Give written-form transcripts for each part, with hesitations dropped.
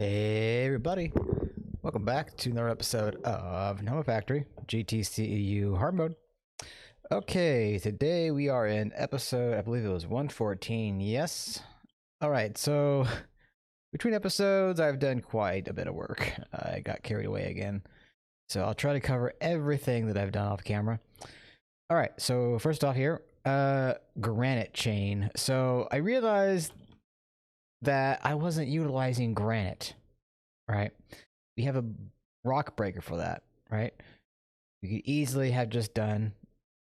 Hey everybody, welcome back to another episode of Nomi Factory GTCEu hard mode. Okay, today we are in episode, I believe it was 114, yes. Alright, so between episodes I've done quite a bit of work. I got carried away again, so I'll try to cover everything that I've done off camera. Alright, so first off here, granite chain. So I realized that I wasn't utilizing granite, right? We have a rock breaker for that, right? We could easily have just done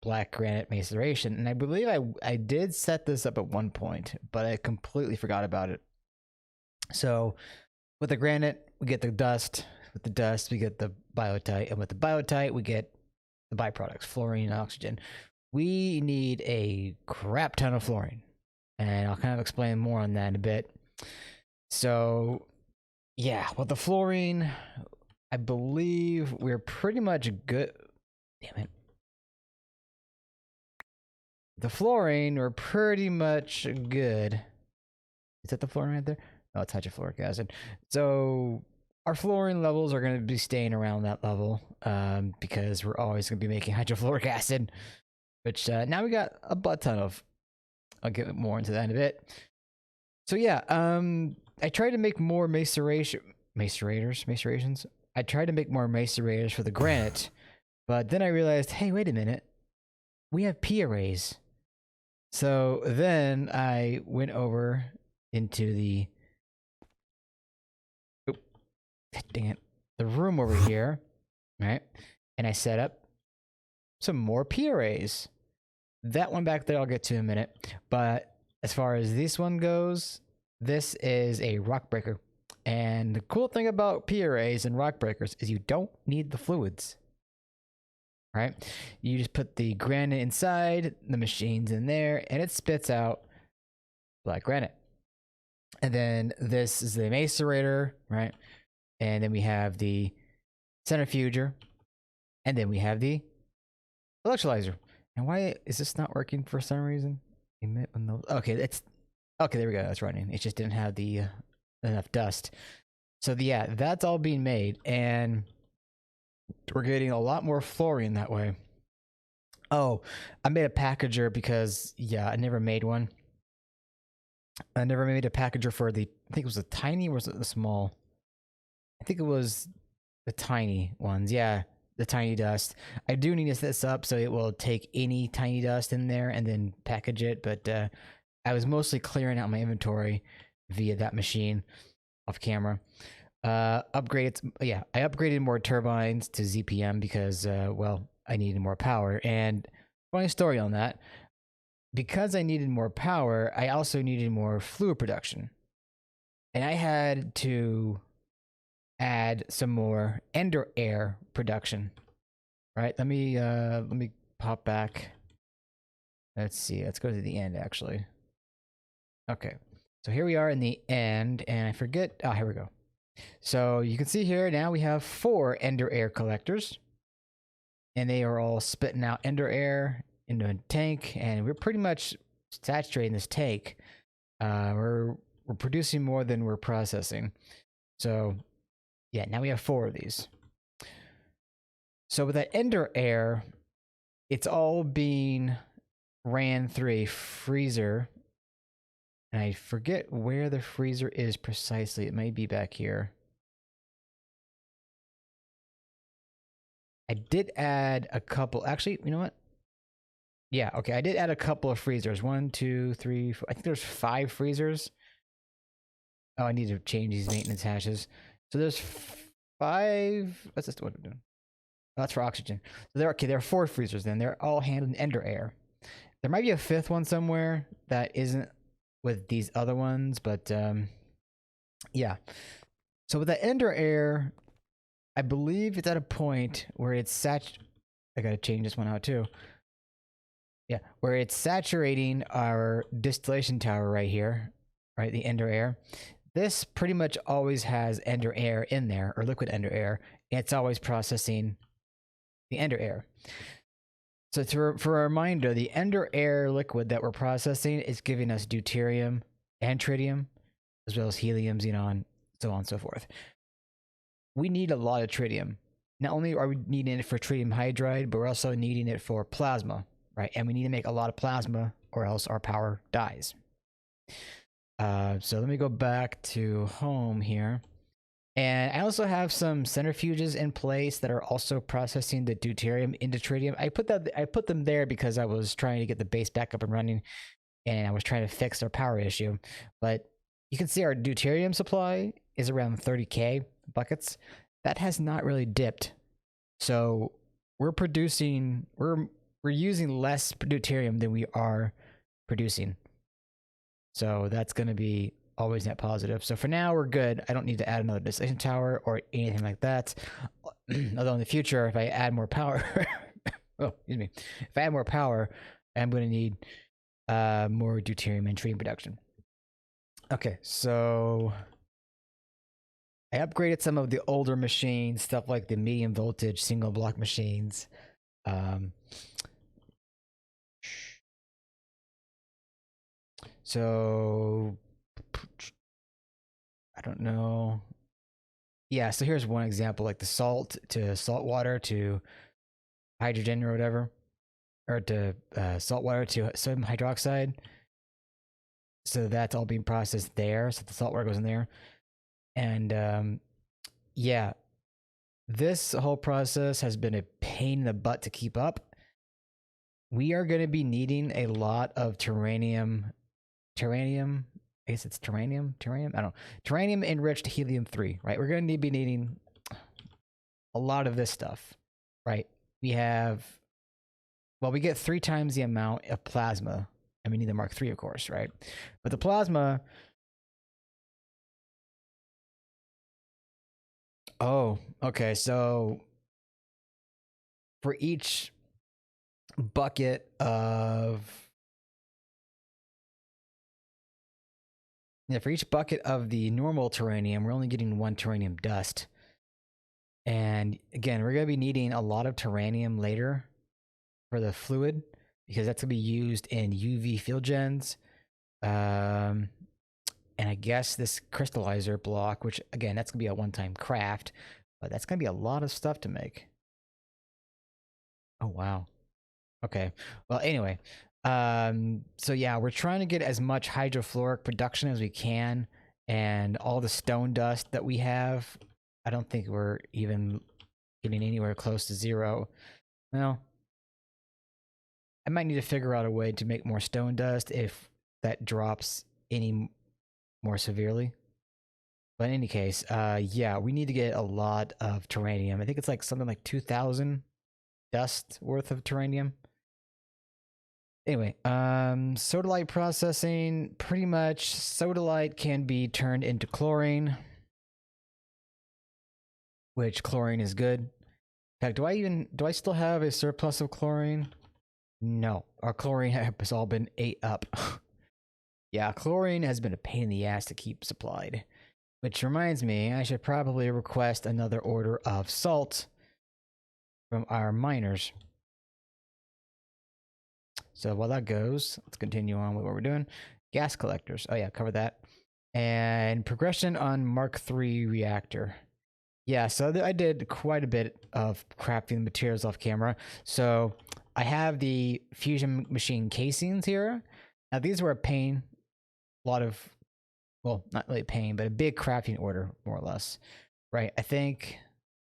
black granite maceration, and I believe I did set this up at one point, but I completely forgot about it. So with the granite, we get the dust. With the dust, we get the biotite, and with the biotite, we get the byproducts, fluorine and oxygen. We need a crap ton of fluorine, and I'll kind of explain more on that in a bit. So yeah, with the fluorine, I believe we're pretty much good. Damn it. The fluorine, we're pretty much good. Is that the fluorine right there? Oh, it's hydrofluoric acid. So our fluorine levels are going to be staying around that level because we're always going to be making hydrofluoric acid, which now we got a butt ton of. I'll get more into that in a bit. So yeah, I tried to make more macerations. I tried to make more macerators for the granite, but then I realized, hey, wait a minute, we have P arrays. So then I went over into the the room over here, right? And I set up some more P arrays. That one back there I'll get to in a minute. But as far as this one goes, this is a rock breaker. And the cool thing about P arrays and rock breakers is you don't need the fluids, right? You just put the granite inside, the machine's in there, and it spits out black granite. And then this is the macerator, right? And then we have the centrifuger, and then we have the electrolyzer. And why is this not working for some reason? Okay, okay. There we go. That's running. It just didn't have the enough dust. So yeah, that's all being made, and we're getting a lot more fluorine that way. Oh, I made a packager because yeah, I never made one. I never made a packager for the. I think it was the tiny, or was it the small? I think it was the tiny ones. Yeah. The tiny dust. I do need to set this up so it will take any tiny dust in there and then package it, but I was mostly clearing out my inventory via that machine off camera. I upgraded more turbines to ZPM because well, I needed more power. And funny story on that, because I needed more power, I also needed more fluid production, and I had to add some more ender air production. Right, let me pop back. Let's see, let's go to the end actually. Okay, so here we are in the end, and I forget, oh, here we go. So you can see here now we have 4 ender air collectors, and they are all spitting out ender air into a tank, and we're pretty much saturating this tank. We're producing more than we're processing. So yeah, now we have 4 of these. So with that ender air, it's all being ran through a freezer. And I forget where the freezer is precisely. It may be back here. I did add a couple. Actually, you know what? Yeah, okay. I did add a couple of freezers. 1, 2, 3, 4. I think there's 5 freezers. Oh, I need to change these maintenance hashes. So there's 5. What's this? What I'm doing? Oh, that's for oxygen. So there are 4 freezers then. They're all handling ender air. There might be a 5th one somewhere that isn't with these other ones, but yeah. So with the ender air, I believe it's at a point where it's I gotta change this one out too. Yeah, where it's saturating our distillation tower right here, right? The ender air. This pretty much always has ender air in there, or liquid ender air. And it's always processing the ender air. So for a reminder, the ender air liquid that we're processing is giving us deuterium and tritium, as well as helium, xenon, so on and so forth. We need a lot of tritium. Not only are we needing it for tritium hydride, but we're also needing it for plasma, right? And we need to make a lot of plasma or else our power dies. So let me go back to home here. And I also have some centrifuges in place that are also processing the deuterium into tritium. I put them there because I was trying to get the base back up and running, and I was trying to fix our power issue. But you can see our deuterium supply is around 30k buckets. That has not really dipped. So we're using less deuterium than we are producing. So that's going to be always net positive. So for now, we're good. I don't need to add another distillation tower or anything like that. Although in the future, if I add more power, oh, excuse me, if I add more power, I'm going to need more deuterium and tritium production. Okay, so I upgraded some of the older machines, stuff like the medium voltage single block machines. So I don't know. Yeah, so here's one example, like the salt to salt water to hydrogen or whatever, or to salt water to sodium hydroxide. So that's all being processed there. So the salt water goes in there. And yeah, this whole process has been a pain in the butt to keep up. We are going to be needing a lot of terranium. I guess it's terranium. I don't know. Terranium enriched helium-3, right? We're going to be needing a lot of this stuff, right? We have, well, we get 3 times the amount of plasma, and we need the Mark III, of course, right? But the plasma, oh, okay. So for each bucket of, yeah, for each bucket of the normal terranium, we're only getting 1 terranium dust. And again, we're going to be needing a lot of terranium later for the fluid, because that's going to be used in UV field gens. And I guess this crystallizer block, which again, that's going to be a one-time craft, but that's going to be a lot of stuff to make. Oh, wow. Okay. Well, anyway, so yeah, we're trying to get as much hydrofluoric production as we can, and all the stone dust that we have, I don't think we're even getting anywhere close to 0. Well, I might need to figure out a way to make more stone dust if that drops any more severely. But in any case, yeah, we need to get a lot of terranium. I think it's like something like 2,000 dust worth of terranium. Anyway, sodalite processing, pretty much sodalite can be turned into chlorine, which chlorine is good. In fact, do I still have a surplus of chlorine? No, our chlorine has all been ate up. Yeah, chlorine has been a pain in the ass to keep supplied. Which reminds me, I should probably request another order of salt from our miners. So while that goes, let's continue on with what we're doing. Gas collectors. Oh yeah, cover that. And progression on Mark III reactor. Yeah, so I did quite a bit of crafting materials off camera. So I have the fusion machine casings here. Now these were a pain. A lot of, well, not really pain, but a big crafting order, more or less. Right, I think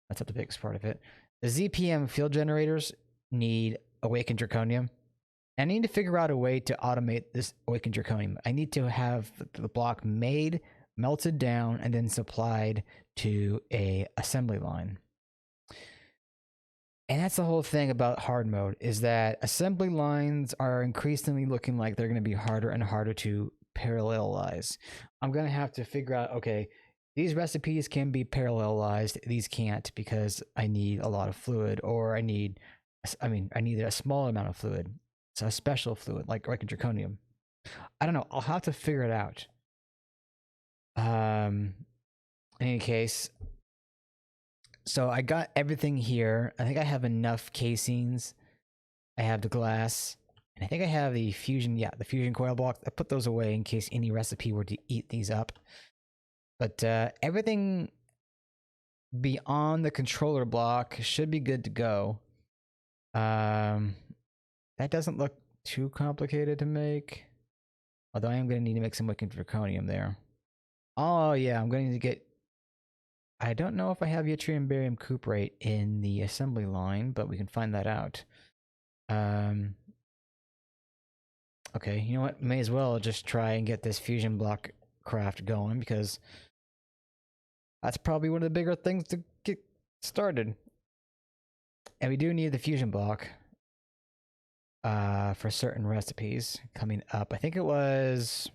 that's not the biggest part of it. The ZPM field generators need awakened zirconium. I need to figure out a way to automate this awakened zirconium. I need to have the block made, melted down, and then supplied to a assembly line. And that's the whole thing about hard mode, is that assembly lines are increasingly looking like they're going to be harder and harder to parallelize. I'm going to have to figure out, okay, these recipes can be parallelized, these can't because I need a lot of fluid, or I need a small amount of fluid. So a special fluid like zirconium. I don't know. I'll have to figure it out. In any case, so I got everything here. I think I have enough casings. I have the glass, and I think I have the fusion. Yeah, the fusion coil block. I put those away in case any recipe were to eat these up. But everything beyond the controller block should be good to go. That doesn't look too complicated to make. Although I am going to need to make some wicked draconium there. Oh yeah, I'm going to get... I don't know if I have yttrium barium cuprate in the assembly line, but we can find that out. Okay, you know what? May as well just try and get this fusion block craft going, because that's probably one of the bigger things to get started. And we do need the fusion block for certain recipes coming up. I think it was...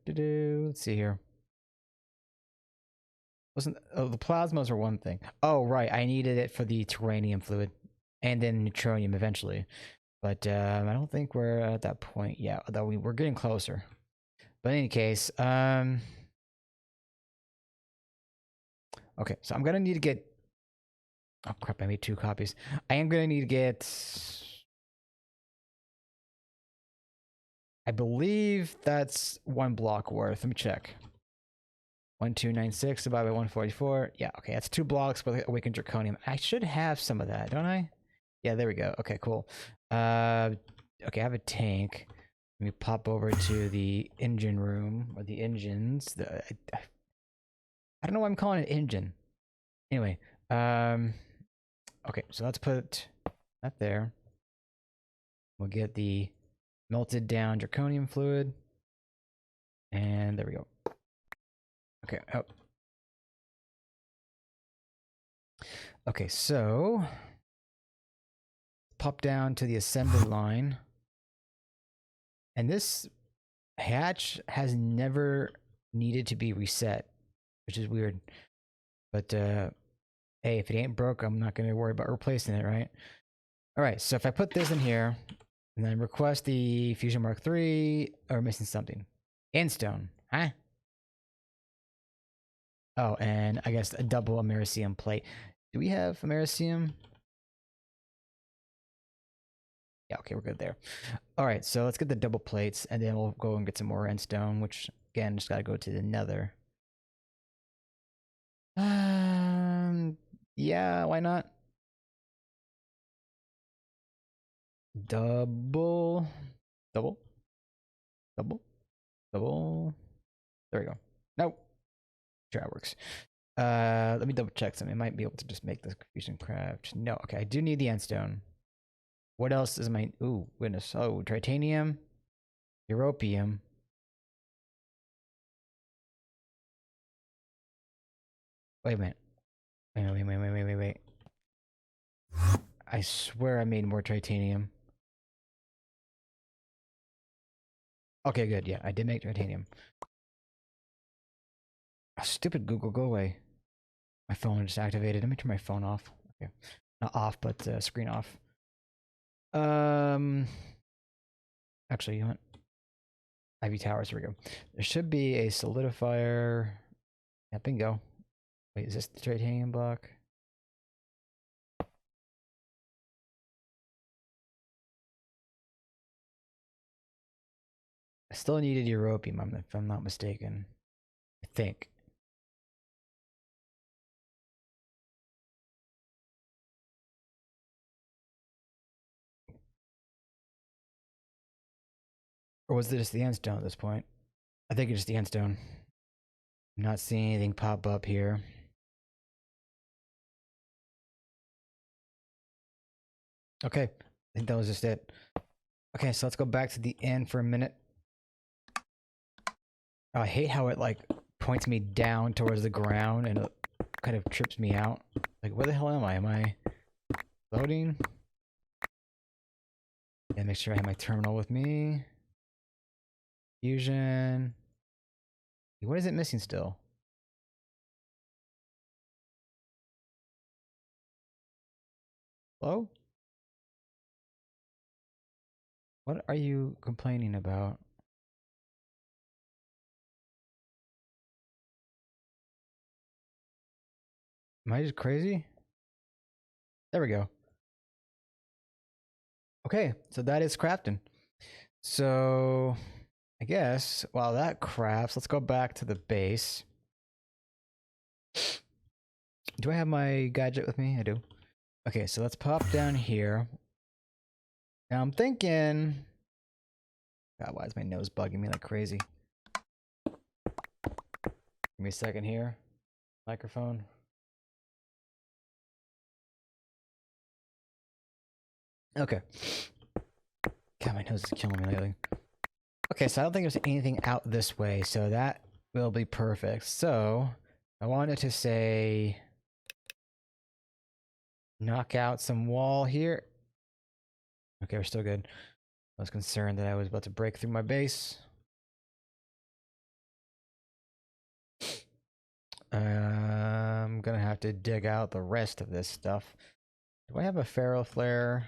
Let's see here. Wasn't... Oh, the plasmas are one thing. Oh, right. I needed it for the terranium fluid. And then neutronium eventually. But I don't think we're at that point yet. Although we're getting closer. But in any case, okay, so I'm gonna need to get... Oh crap, I made 2 copies. I am gonna need to get... I believe that's 1 block worth. Let me check. 1296 divided by 144. Yeah, okay, that's 2 blocks with awakened draconium. I should have some of that, don't I? Yeah, there we go. Okay, cool. Okay, I have a tank. Let me pop over to the engine room, or the engines. I don't know why I'm calling it engine. Anyway, okay, so let's put that there. We'll get the melted down draconium fluid. And there we go. Okay, oh. Okay, so pop down to the assembly line. And this hatch has never needed to be reset, which is weird. But hey, if it ain't broke, I'm not gonna worry about replacing it, right? Alright, so if I put this in here, and then request the Fusion Mark III, or missing something. Endstone, huh? Oh, and I guess a double Americium plate. Do we have Americium? Yeah, okay, we're good there. Alright, so let's get the double plates, and then we'll go and get some more endstone, which, again, just gotta go to the nether. Yeah, why not? Double. Double. Double. Double. There we go. Nope. Sure, that works. Let me double check something. I might be able to just make this fusion craft. No, okay, I do need the endstone. What else is my... Ooh, goodness. Oh, titanium. Europium. Wait a minute. Wait. I swear I made more titanium. Okay, good. Yeah, I did make titanium. Oh, stupid Google, go away. My phone just activated. Let me turn my phone off. Okay. Not off, but screen off. Actually, you know what? Ivy Towers, here we go. There should be a solidifier. Yeah, bingo. Wait, is this the titanium block? I still needed europium, if I'm not mistaken. I think. Or was it just the endstone at this point? I think it's just the endstone. I'm not seeing anything pop up here. Okay, I think that was just it. Okay, so let's go back to the end for a minute. Oh, I hate how it like points me down towards the ground and it kind of trips me out. Like, where the hell am I? Am I loading? Yeah, make sure I have my terminal with me. Fusion. What is it missing still? Hello? What are you complaining about? Am I just crazy? There we go. Okay, so that is crafting. So I guess while that crafts, let's go back to the base. Do I have my gadget with me? I do. Okay, so let's pop down here. Now I'm thinking, God, why is my nose bugging me like crazy? Give me a second here. Microphone. Okay. God, my nose is killing me lately. Okay, so I don't think there's anything out this way, so that will be perfect. So I wanted to say knock out some wall here. Okay, we're still good. I was concerned that I was about to break through my base. I'm gonna have to dig out the rest of this stuff. Do I have a ferro flare?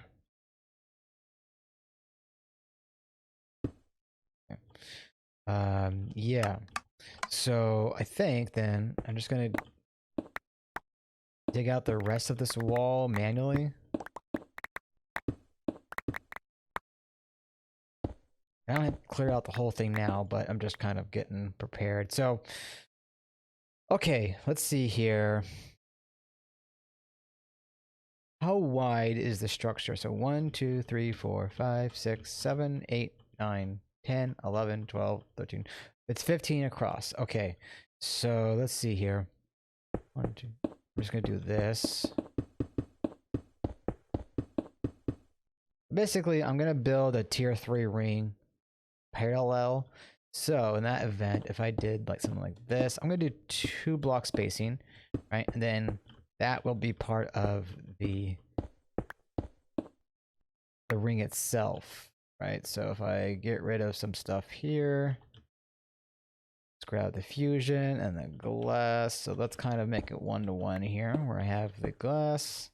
Yeah. So I think then I'm just gonna dig out the rest of this wall manually. I don't have to clear out the whole thing now, but I'm just kind of getting prepared. So, okay, let's see here. How wide is the structure? So 1, 2, 3, 4, 5, 6, 7, 8, 9, 10, 11, 12, 13. It's 15 across. Okay, so let's see here. 1, 2. I'm just going to do this. Basically, I'm going to build a tier 3 ring parallel. So in that event, if I did like something like this, I'm going to do 2 block spacing, right? And then that will be part of the ring itself, right? So if I get rid of some stuff here, let's grab the fusion and the glass. So let's kind of make it 1-to-1 here, where I have the glass,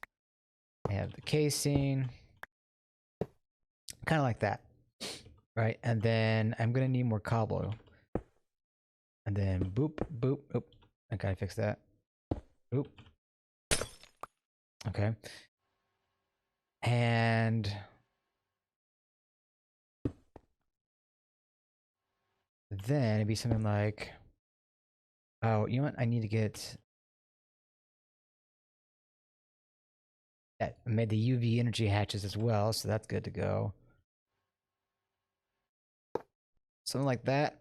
I have the casing, kind of like that, right? And then I'm gonna need more cobble, and then boop, boop, boop. I gotta fix that. Boop. Okay. And then it'd be something like, oh, you know what? I need to get that. I made the UV energy hatches as well, so that's good to go. Something like that.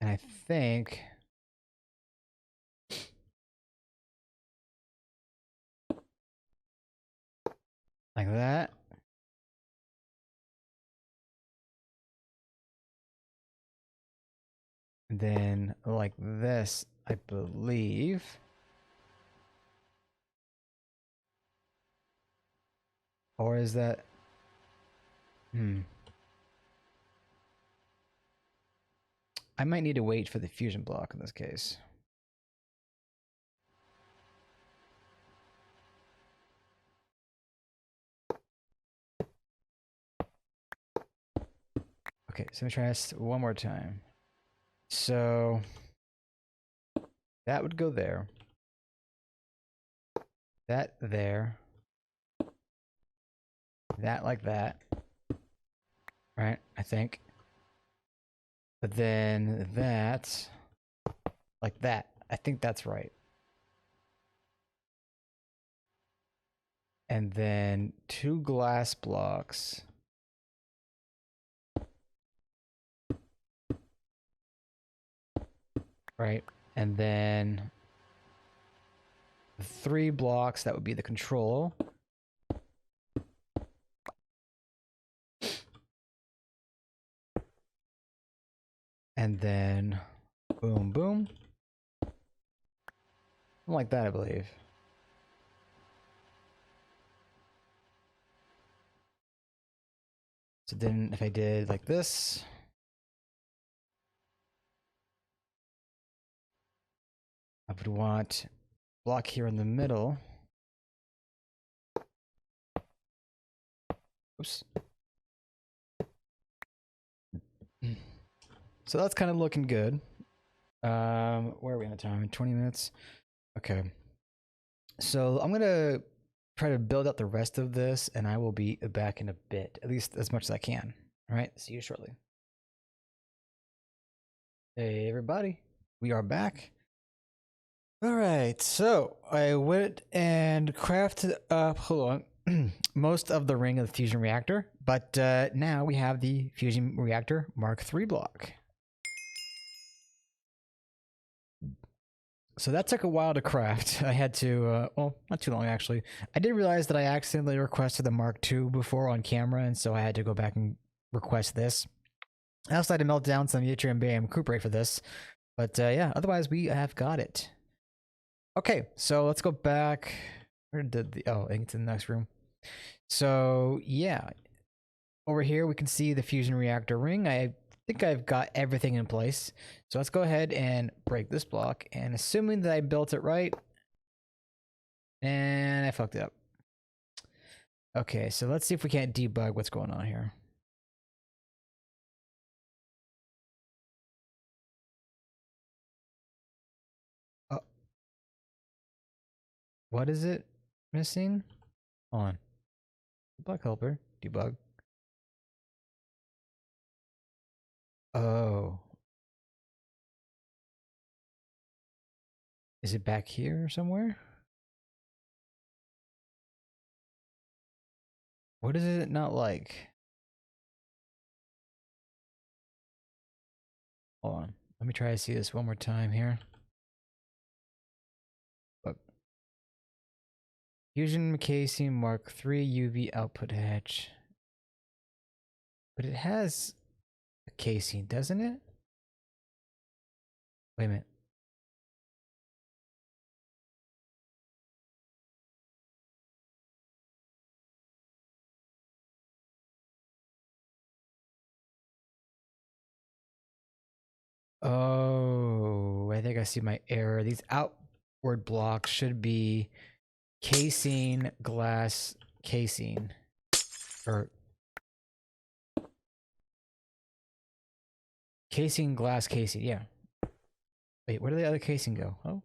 And I think like that. And then like this, I believe. Or is that... I might need to wait for the fusion block in this case. Okay, so let me try this one more time. So that would go there. That there. That like that. Right, I think. But then that like that. I think that's right. And then 2 glass blocks. Right? And then 3 blocks, that would be the control. And then boom, boom. Something like that, I believe. So then if I did like this, I would want block here in the middle. Oops. So that's kind of looking good. Where are we on the time? 20 minutes. Okay. So I'm gonna try to build out the rest of this, and I will be back in a bit, at least as much as I can. All right, see you shortly. Hey, everybody, we are back. All right, so I went and crafted up, hold on, most of the ring of the fusion reactor, but now we have the fusion reactor Mark III block. So that took a while to craft. I had to, well, not too long actually. I did realize that I accidentally requested the Mark II before on camera, and so I had to go back and request this. I also had to melt down some yttrium barium cuprate for this, but yeah, otherwise we have got it. Okay, so let's go back. Where did the, oh, into the next room. So yeah, over here we can see the fusion reactor ring. I think I've got everything in place. So let's go ahead and break this block, and assuming that I built it right, and I fucked it up. Okay, so let's see if we can't debug what's going on here. Oh, what is it missing? Hold on. Block helper, debug. Oh. Is it back here somewhere? What is it not like? Hold on. Let me try to see this one more time here. Look. Fusion casing Mark III UV output hatch. But it has a casing, doesn't it? Wait a minute. Oh, I think I see my error. These outward blocks should be casing, glass, casing. Or casing, glass, casing, yeah. Wait, where did the other casing go? Oh.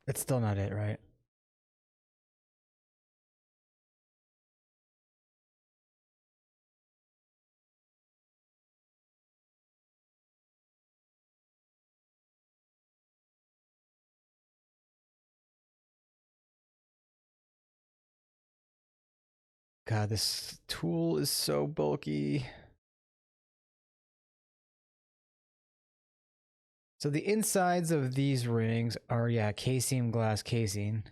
That's still not it, right? God, this tool is so bulky. So the insides of these rings are, yeah, casing, glass, casing.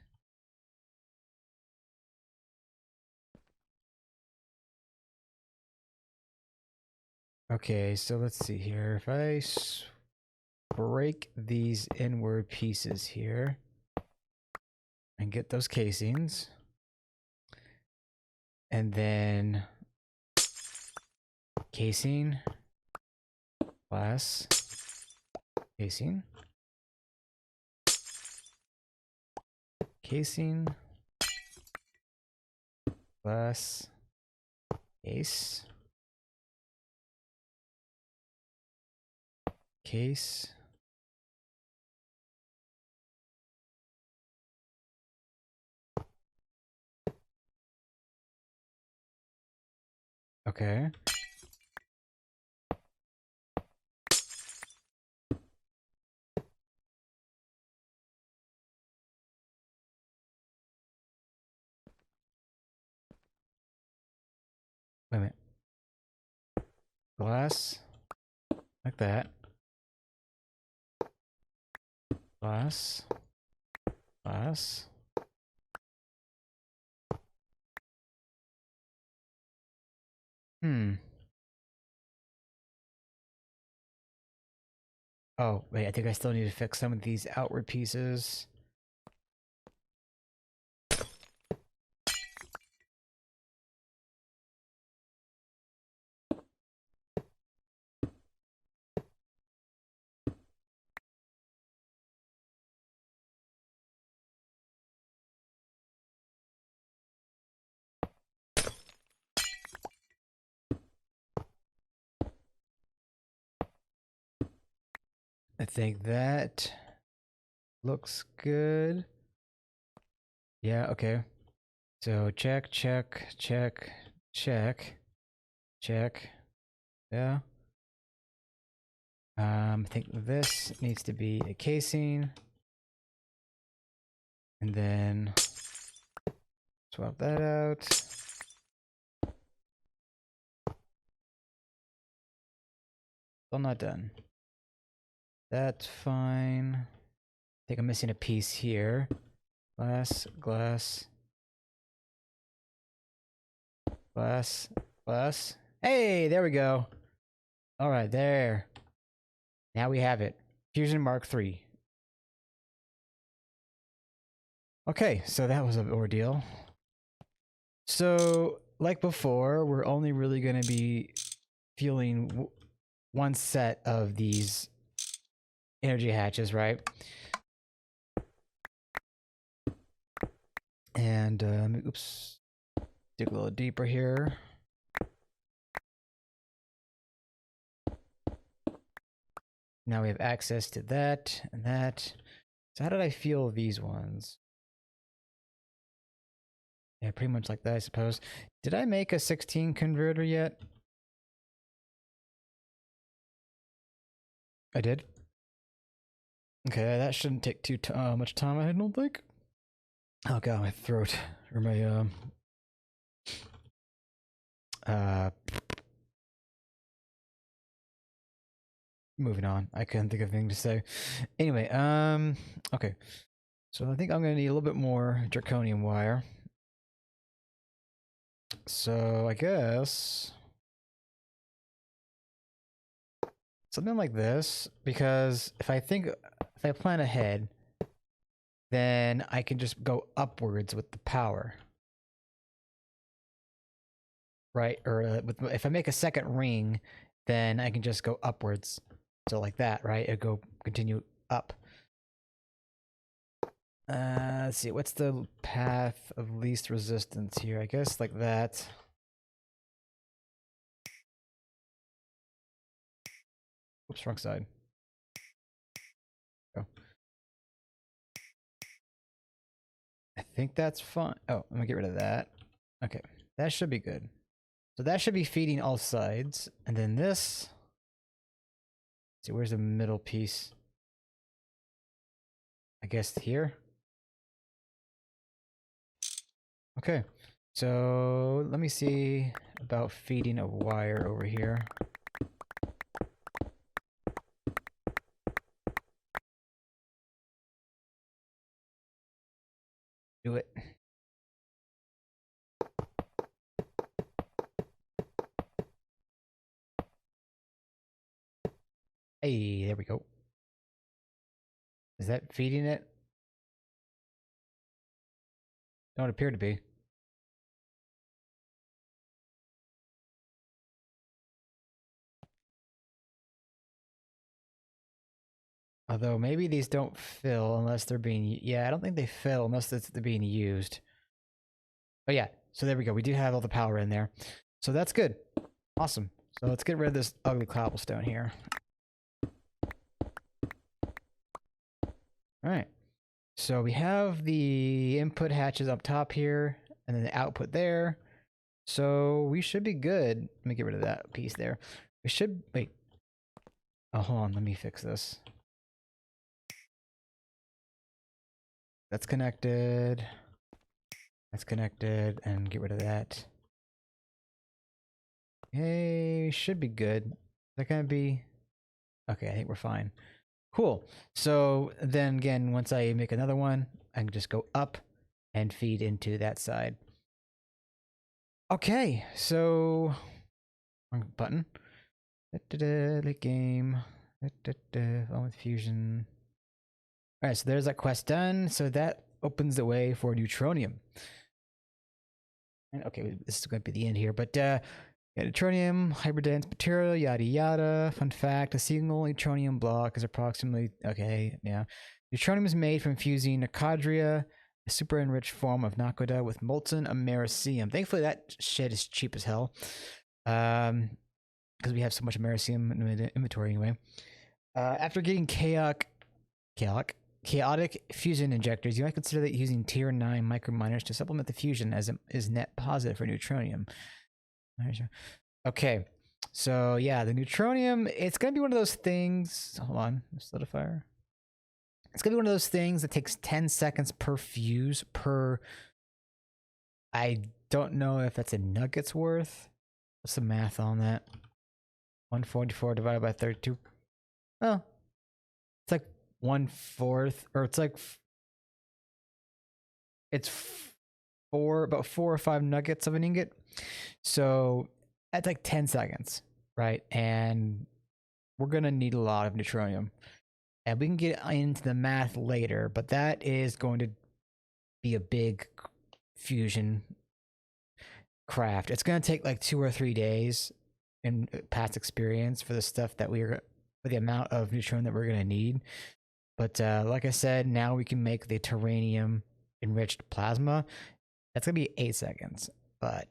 Okay, so let's see here. If I break these inward pieces here and get those casings, and then casing, glass, casing, casing, glass, case, case. Okay. Wait a minute. Glass, like that. Glass, glass. Oh, wait, I think I still need to fix some of these outward pieces. I think that looks good. Yeah, okay. So check, check, check, check, check. Yeah. I think this needs to be a casing. And then swap that out. Still not done. That's fine. I think I'm missing a piece here. Glass, glass, glass, glass. Hey, there we go. All right, there. Now we have it. Fusion Mark III. Okay, so that was an ordeal. So, like before, we're only really going to be fueling one set of these energy hatches, right? And, oops, dig a little deeper here. Now we have access to that and that. So how did I fuel these ones? Yeah, pretty much like that, I suppose. Did I make a 16 converter yet? I did. Okay, that shouldn't take too much time, I don't think. Oh god, my throat or my moving on. I couldn't think of anything to say. Anyway, okay. So I think I'm gonna need a little bit more draconium wire. So I guess something like this, because if I plan ahead, then I can just go upwards with the power. Right? Or if I make a second ring, then I can just go upwards. So like that, right? It go continue up. Let's see, what's the path of least resistance here? I guess like that. Oops, wrong side. Go. I think that's fine. Oh, I'm gonna get rid of that. Okay, that should be good. So that should be feeding all sides. And then this. Let's see, where's the middle piece? I guess here. Okay, so let me see about feeding a wire over here. Do it. Hey, there we go. Is that feeding it? Don't appear to be. Although maybe these don't fill unless they're being... Yeah, I don't think they fill unless they're being used. But yeah, so there we go. We do have all the power in there. So that's good. Awesome. So let's get rid of this ugly cobblestone here. Alright. So we have the input hatches up top here, and then the output there. So we should be good. Let me get rid of that piece there. We should... Wait. Oh, hold on. Let me fix this. That's connected. That's connected, and get rid of that. Hey, should be good. Is that gonna be... Okay, I think we're fine. Cool. So then again, once I make another one, I can just go up and feed into that side. Okay, so... Wrong button. Late game. On with fusion. Alright, so there's that quest done. So that opens the way for neutronium. And okay, this is going to be the end here, but yeah, neutronium, hyperdense material, yada yada. Fun fact, a single neutronium block is approximately... Okay, yeah. Neutronium is made from fusing Nicodria, a super enriched form of nakoda, with molten americium. Thankfully, that shit is cheap as hell. Because we have so much americium in the inventory anyway. After getting chaotic fusion injectors, you might consider that using tier 9 microminers to supplement the fusion, as it is net positive for neutronium. Okay, so yeah, the neutronium, it's gonna be one of those things. Hold on, solidifier. It's gonna be one of those things that takes 10 seconds per fuse per. I don't know if that's a nuggets worth. What's the math on that? 144 divided by 32. Oh, it's like 1/4, or it's like it's about 4 or 5 nuggets of an ingot. So that's like 10 seconds, right? And we're gonna need a lot of neutronium, and we can get into the math later. But that is going to be a big fusion craft. It's gonna take like 2 or 3 days in past experience for the stuff that for the amount of neutronium that we're gonna need. But like I said, now we can make the terranium enriched plasma. That's gonna be 8 seconds, but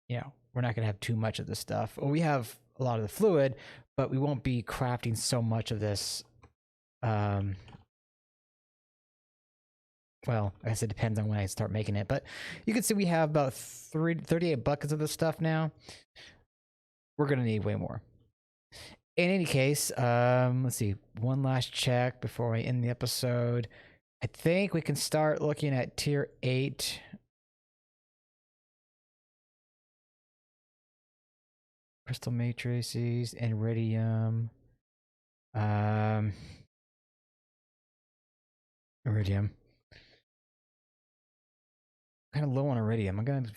you know, we're not gonna have too much of this stuff. Well, we have a lot of the fluid, but we won't be crafting so much of this. Well, I guess it depends on when I start making it, but you can see we have about 38 buckets of this stuff now. We're gonna need way more. In any case, let's see, one last check before I end the episode. I think we can start looking at tier 8. Crystal matrices, iridium. Iridium. Kind of low on iridium. I'm gonna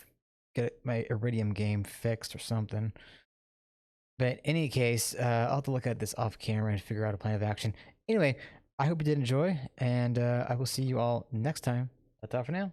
get my iridium game fixed or something. But in any case, I'll have to look at this off camera and figure out a plan of action. Anyway, I hope you did enjoy, and I will see you all next time. That's all for now.